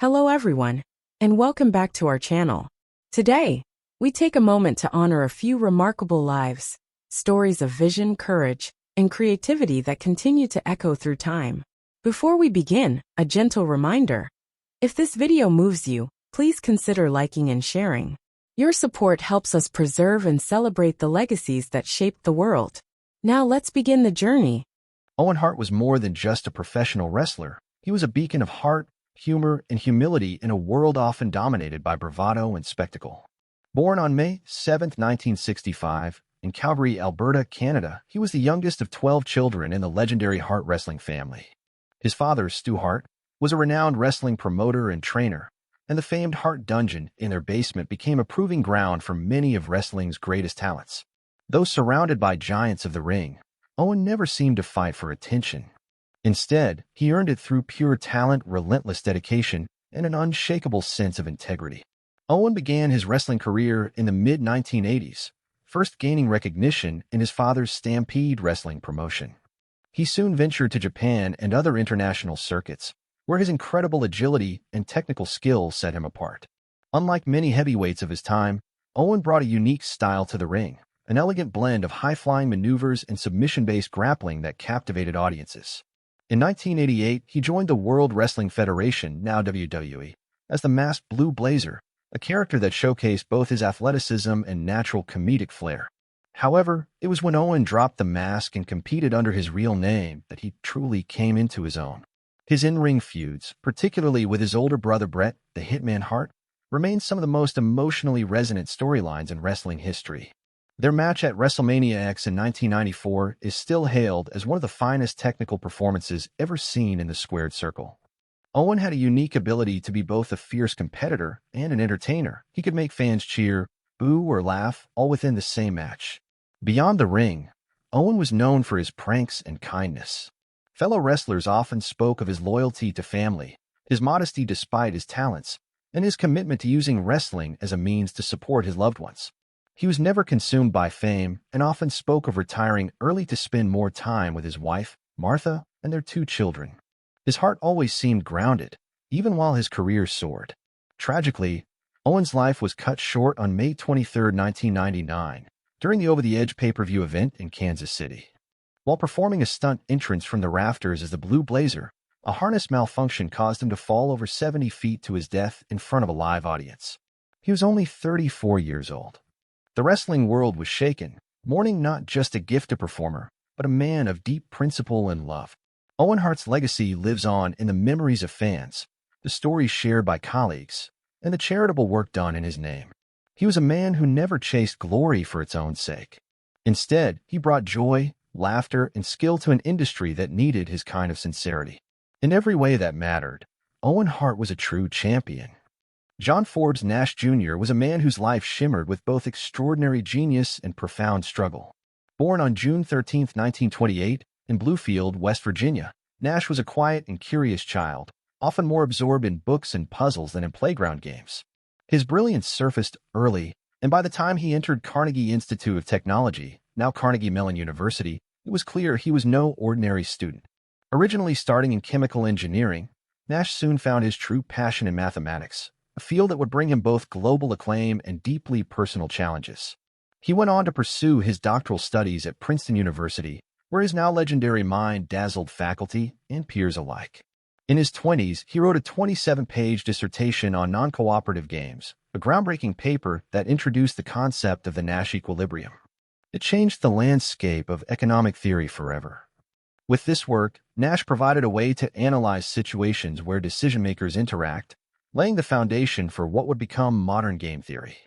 Hello everyone, and welcome back to our channel. Today, we take a moment to honor a few remarkable lives, stories of vision, courage, and creativity that continue to echo through time. Before we begin, a gentle reminder. If this video moves you, please consider liking and sharing. Your support helps us preserve and celebrate the legacies that shaped the world. Now let's begin the journey. Owen Hart was more than just a professional wrestler. He was a beacon of heart, humor, and humility in a world often dominated by bravado and spectacle. Born on May 7, 1965, in Calgary, Alberta, Canada, he was the youngest of 12 children in the legendary Hart wrestling family. His father, Stu Hart, was a renowned wrestling promoter and trainer, and the famed Hart Dungeon in their basement became a proving ground for many of wrestling's greatest talents. Though surrounded by giants of the ring, Owen never seemed to fight for attention. Instead, he earned it through pure talent, relentless dedication, and an unshakable sense of integrity. Owen began his wrestling career in the mid-1980s, first gaining recognition in his father's Stampede wrestling promotion. He soon ventured to Japan and other international circuits, where his incredible agility and technical skill set him apart. Unlike many heavyweights of his time, Owen brought a unique style to the ring, an elegant blend of high-flying maneuvers and submission-based grappling that captivated audiences. In 1988, he joined the World Wrestling Federation, now WWE, as the Masked Blue Blazer, a character that showcased both his athleticism and natural comedic flair. However, it was when Owen dropped the mask and competed under his real name that he truly came into his own. His in-ring feuds, particularly with his older brother Bret, the Hitman Hart, remain some of the most emotionally resonant storylines in wrestling history. Their match at WrestleMania X in 1994 is still hailed as one of the finest technical performances ever seen in the squared circle. Owen had a unique ability to be both a fierce competitor and an entertainer. He could make fans cheer, boo, or laugh, all within the same match. Beyond the ring, Owen was known for his pranks and kindness. Fellow wrestlers often spoke of his loyalty to family, his modesty despite his talents, and his commitment to using wrestling as a means to support his loved ones. He was never consumed by fame and often spoke of retiring early to spend more time with his wife, Martha, and their 2 children. His heart always seemed grounded, even while his career soared. Tragically, Owen's life was cut short on May 23, 1999, during the Over the Edge pay-per-view event in Kansas City. While performing a stunt entrance from the rafters as the Blue Blazer, a harness malfunction caused him to fall over 70 feet to his death in front of a live audience. He was only 34 years old. The wrestling world was shaken, mourning not just a gifted performer, but a man of deep principle and love. Owen Hart's legacy lives on in the memories of fans, the stories shared by colleagues, and the charitable work done in his name. He was a man who never chased glory for its own sake. Instead, he brought joy, laughter, and skill to an industry that needed his kind of sincerity. In every way that mattered, Owen Hart was a true champion. John Forbes Nash Jr. was a man whose life shimmered with both extraordinary genius and profound struggle. Born on June 13, 1928, in Bluefield, West Virginia, Nash was a quiet and curious child, often more absorbed in books and puzzles than in playground games. His brilliance surfaced early, and by the time he entered Carnegie Institute of Technology, now Carnegie Mellon University, it was clear he was no ordinary student. Originally starting in chemical engineering, Nash soon found his true passion in mathematics, a field that would bring him both global acclaim and deeply personal challenges. He went on to pursue his doctoral studies at Princeton University, where his now legendary mind dazzled faculty and peers alike. In his 20s, he wrote a 27-page dissertation on non-cooperative games, a groundbreaking paper that introduced the concept of the Nash equilibrium. It changed the landscape of economic theory forever. With this work, Nash provided a way to analyze situations where decision-makers interact, laying the foundation for what would become modern game theory.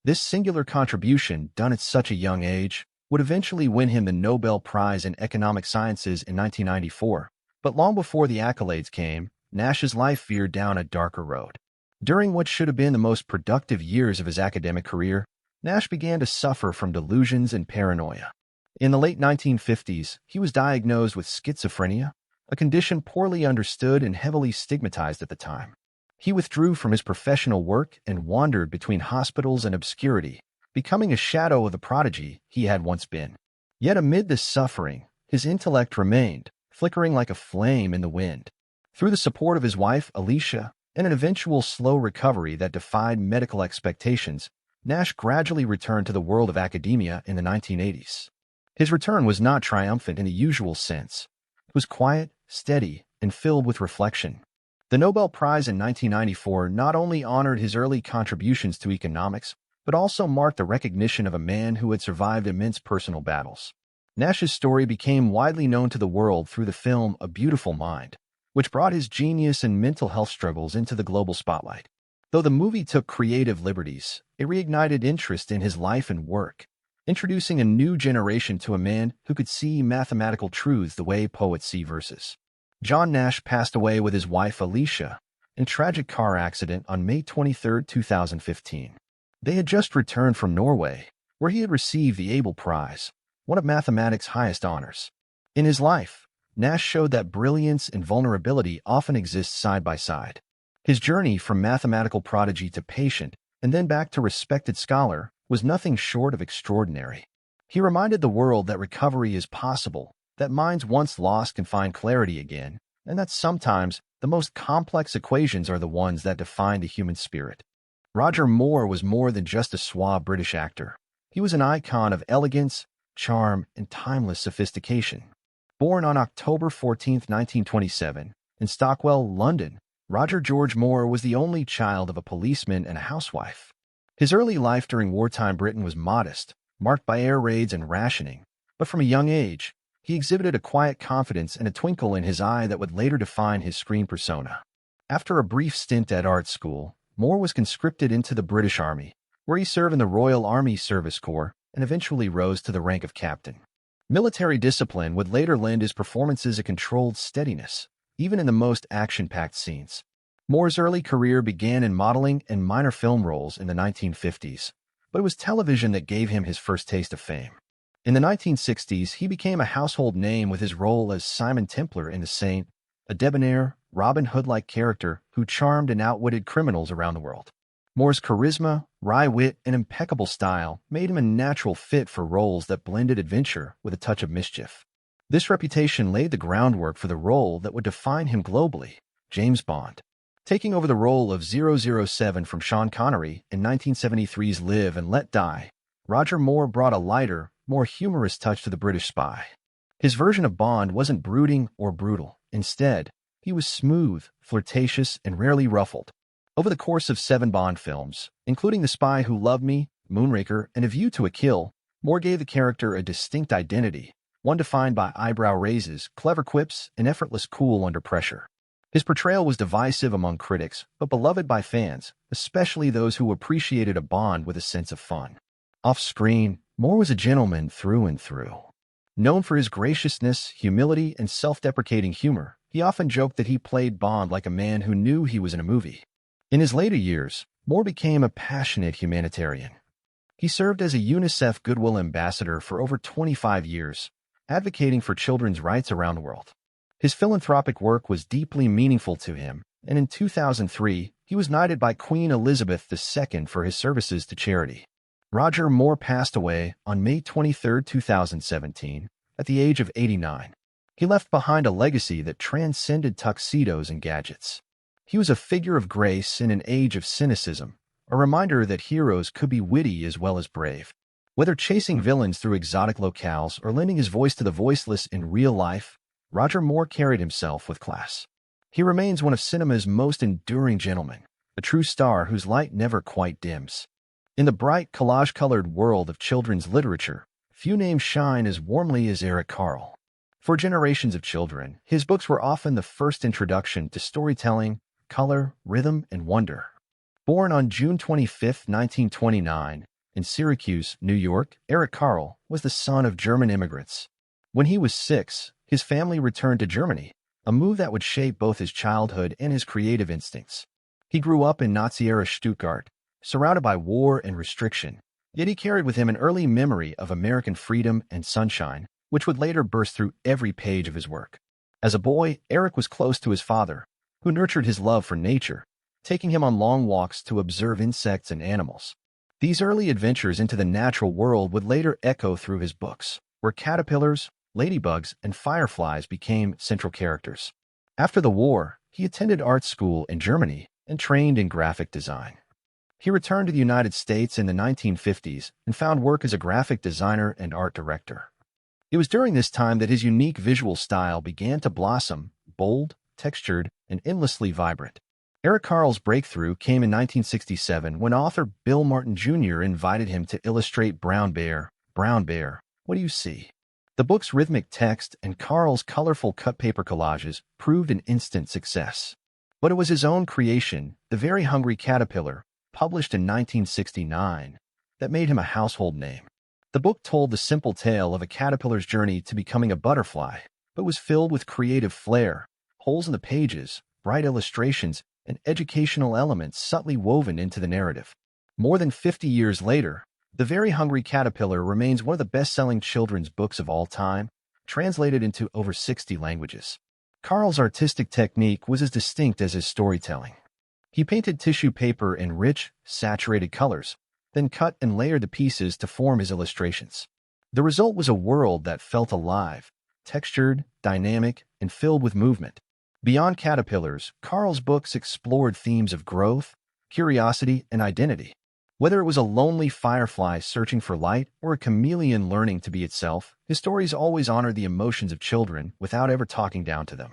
This singular contribution, done at such a young age, would eventually win him the Nobel Prize in Economic Sciences in 1994, but long before the accolades came, Nash's life veered down a darker road. During what should have been the most productive years of his academic career, Nash began to suffer from delusions and paranoia. In the late 1950s, he was diagnosed with schizophrenia, a condition poorly understood and heavily stigmatized at the time. He withdrew from his professional work and wandered between hospitals and obscurity, becoming a shadow of the prodigy he had once been. Yet amid this suffering, his intellect remained, flickering like a flame in the wind. Through the support of his wife, Alicia, In an eventual slow recovery that defied medical expectations, Nash gradually returned to the world of academia in the 1980s. His return was not triumphant in the usual sense. It was quiet, steady, and filled with reflection. The Nobel Prize in 1994 not only honored his early contributions to economics, but also marked the recognition of a man who had survived immense personal battles. Nash's story became widely known to the world through the film A Beautiful Mind, which brought his genius and mental health struggles into the global spotlight. Though the movie took creative liberties, it reignited interest in his life and work, introducing a new generation to a man who could see mathematical truths the way poets see verses. John Nash passed away with his wife Alicia in a tragic car accident on May 23, 2015. They had just returned from Norway, where he had received the Abel Prize, one of mathematics' highest honors. In his life, Nash showed that brilliance and vulnerability often exist side by side. His journey from mathematical prodigy to patient, and then back to respected scholar, was nothing short of extraordinary. He reminded the world that recovery is possible, that minds once lost can find clarity again, and that sometimes the most complex equations are the ones that define the human spirit. Roger Moore was more than just a suave British actor. He was an icon of elegance, charm, and timeless sophistication. Born on October 14, 1927, in Stockwell, London, Roger George Moore was the only child of a policeman and a housewife. His early life during wartime Britain was modest, marked by air raids and rationing, but from a young age, he exhibited a quiet confidence and a twinkle in his eye that would later define his screen persona. After a brief stint at art school, Moore was conscripted into the British Army, where he served in the Royal Army Service Corps and eventually rose to the rank of captain. Military discipline would later lend his performances a controlled steadiness, even in the most action-packed scenes. Moore's early career began in modeling and minor film roles in the 1950s, but it was television that gave him his first taste of fame. In the 1960s, he became a household name with his role as Simon Templar in The Saint, a debonair, Robin Hood-like character who charmed and outwitted criminals around the world. Moore's charisma, wry wit, and impeccable style made him a natural fit for roles that blended adventure with a touch of mischief. This reputation laid the groundwork for the role that would define him globally, James Bond. Taking over the role of 007 from Sean Connery in 1973's Live and Let Die, Roger Moore brought a lighter, more humorous touch to the British spy. His version of Bond wasn't brooding or brutal. Instead, he was smooth, flirtatious, and rarely ruffled. Over the course of 7 Bond films, including The Spy Who Loved Me, Moonraker, and A View to a Kill, Moore gave the character a distinct identity, one defined by eyebrow raises, clever quips, and effortless cool under pressure. His portrayal was divisive among critics, but beloved by fans, especially those who appreciated a Bond with a sense of fun. Off-screen, Moore was a gentleman through and through. Known for his graciousness, humility, and self-deprecating humor, he often joked that he played Bond like a man who knew he was in a movie. In his later years, Moore became a passionate humanitarian. He served as a UNICEF Goodwill Ambassador for over 25 years, advocating for children's rights around the world. His philanthropic work was deeply meaningful to him, and in 2003, he was knighted by Queen Elizabeth II for his services to charity. Roger Moore passed away on May 23, 2017, at the age of 89. He left behind a legacy that transcended tuxedos and gadgets. He was a figure of grace in an age of cynicism, a reminder that heroes could be witty as well as brave. Whether chasing villains through exotic locales or lending his voice to the voiceless in real life, Roger Moore carried himself with class. He remains one of cinema's most enduring gentlemen, a true star whose light never quite dims. In the bright, collage-colored world of children's literature, few names shine as warmly as Eric Carle. For generations of children, his books were often the first introduction to storytelling, color, rhythm, and wonder. Born on June 25, 1929, in Syracuse, New York, Eric Carle was the son of German immigrants. When he was 6, his family returned to Germany, a move that would shape both his childhood and his creative instincts. He grew up in Nazi-era Stuttgart, surrounded by war and restriction, yet he carried with him an early memory of American freedom and sunshine, which would later burst through every page of his work. As a boy, Eric was close to his father, who nurtured his love for nature, taking him on long walks to observe insects and animals. These early adventures into the natural world would later echo through his books, where caterpillars, ladybugs, and fireflies became central characters. After the war, he attended art school in Germany, and trained in graphic design. He returned to the United States in the 1950s and found work as a graphic designer and art director. It was during this time that his unique visual style began to blossom, bold, textured, and endlessly vibrant. Eric Carle's breakthrough came in 1967 when author Bill Martin Jr. invited him to illustrate Brown Bear, What Do You See? The book's rhythmic text and Carle's colorful cut paper collages proved an instant success. But it was his own creation, The Very Hungry Caterpillar, published in 1969, that made him a household name. The book told the simple tale of a caterpillar's journey to becoming a butterfly, but was filled with creative flair, holes in the pages, bright illustrations, and educational elements subtly woven into the narrative. More than 50 years later, The Very Hungry Caterpillar remains one of the best-selling children's books of all time, translated into over 60 languages. Carle's artistic technique was as distinct as his storytelling. He painted tissue paper in rich, saturated colors, then cut and layered the pieces to form his illustrations. The result was a world that felt alive, textured, dynamic, and filled with movement. Beyond caterpillars, Carle's books explored themes of growth, curiosity, and identity. Whether it was a lonely firefly searching for light or a chameleon learning to be itself, his stories always honored the emotions of children without ever talking down to them.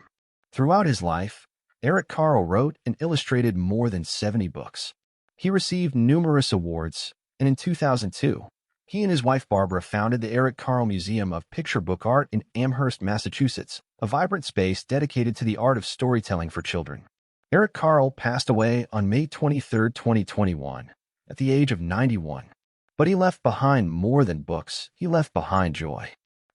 Throughout his life, Eric Carle wrote and illustrated more than 70 books. He received numerous awards, and in 2002, he and his wife Barbara founded the Eric Carle Museum of Picture Book Art in Amherst, Massachusetts, a vibrant space dedicated to the art of storytelling for children. Eric Carle passed away on May 23, 2021, at the age of 91. But he left behind more than books. He left behind joy.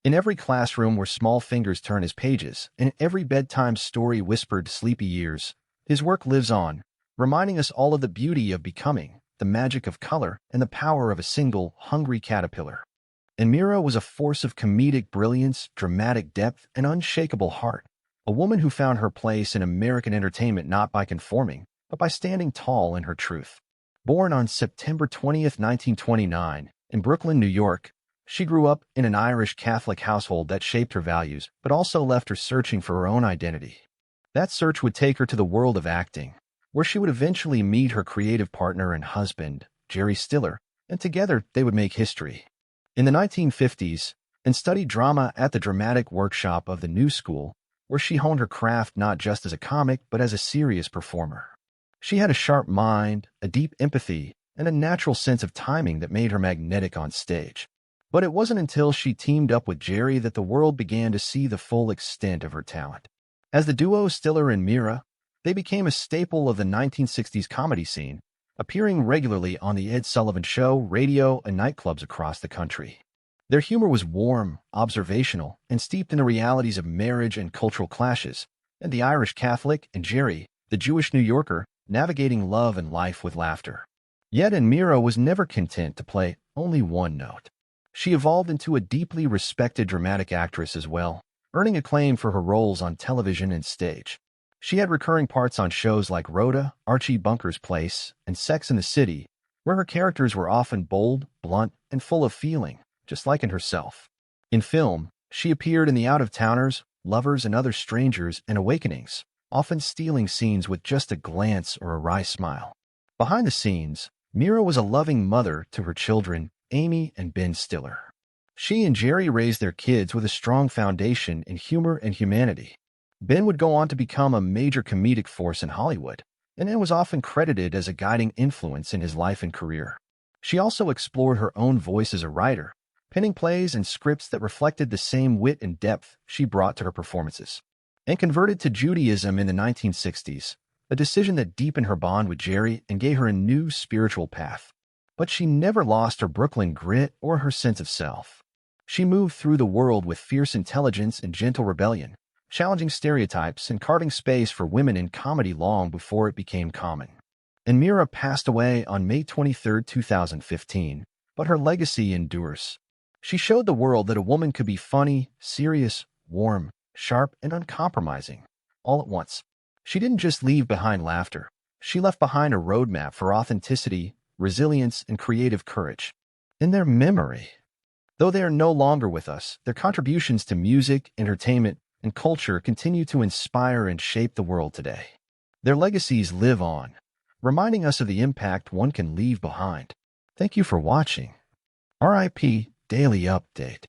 In every classroom where small fingers turn his pages, and in every bedtime story whispered sleepy ears, his work lives on, reminding us all of the beauty of becoming, the magic of color, and the power of a single, hungry caterpillar. And Meara was a force of comedic brilliance, dramatic depth, and unshakable heart, a woman who found her place in American entertainment not by conforming, but by standing tall in her truth. Born on September 20, 1929, in Brooklyn, New York, she grew up in an Irish Catholic household that shaped her values, but also left her searching for her own identity. That search would take her to the world of acting, where she would eventually meet her creative partner and husband, Jerry Stiller, and together they would make history. In the 1950s, and studied drama at the dramatic workshop of the New School, where she honed her craft not just as a comic but as a serious performer. She had a sharp mind, a deep empathy, and a natural sense of timing that made her magnetic on stage. But it wasn't until she teamed up with Jerry that the world began to see the full extent of her talent. As the duo Stiller and Meara, they became a staple of the 1960s comedy scene, appearing regularly on The Ed Sullivan Show, radio, and nightclubs across the country. Their humor was warm, observational, and steeped in the realities of marriage and cultural clashes, and the Irish Catholic and Jerry, the Jewish New Yorker, navigating love and life with laughter. Yet Meara was never content to play only one note. She evolved into a deeply respected dramatic actress as well, earning acclaim for her roles on television and stage. She had recurring parts on shows like Rhoda, Archie Bunker's Place, and Sex and the City, where her characters were often bold, blunt, and full of feeling, just like in herself. In film, she appeared in The Out-of-Towners, Lovers and Other Strangers, and Awakenings, often stealing scenes with just a glance or a wry smile. Behind the scenes, Meara was a loving mother to her children, Amy and Ben Stiller. She and Jerry raised their kids with a strong foundation in humor and humanity. Ben would go on to become a major comedic force in Hollywood, and was often credited as a guiding influence in his life and career. She also explored her own voice as a writer, penning plays and scripts that reflected the same wit and depth she brought to her performances. And converted to Judaism in the 1960s, a decision that deepened her bond with Jerry and gave her a new spiritual path. But she never lost her Brooklyn grit or her sense of self. She moved through the world with fierce intelligence and gentle rebellion, challenging stereotypes and carving space for women in comedy long before it became common. And Meara passed away on May 23, 2015, but her legacy endures. She showed the world that a woman could be funny, serious, warm, sharp, and uncompromising, all at once. She didn't just leave behind laughter. She left behind a roadmap for authenticity, resilience, and creative courage. In their memory, though they are no longer with us, their contributions to music, entertainment, and culture continue to inspire and shape the world today. Their legacies live on, reminding us of the impact one can leave behind. Thank you for watching. RIP Daily Update.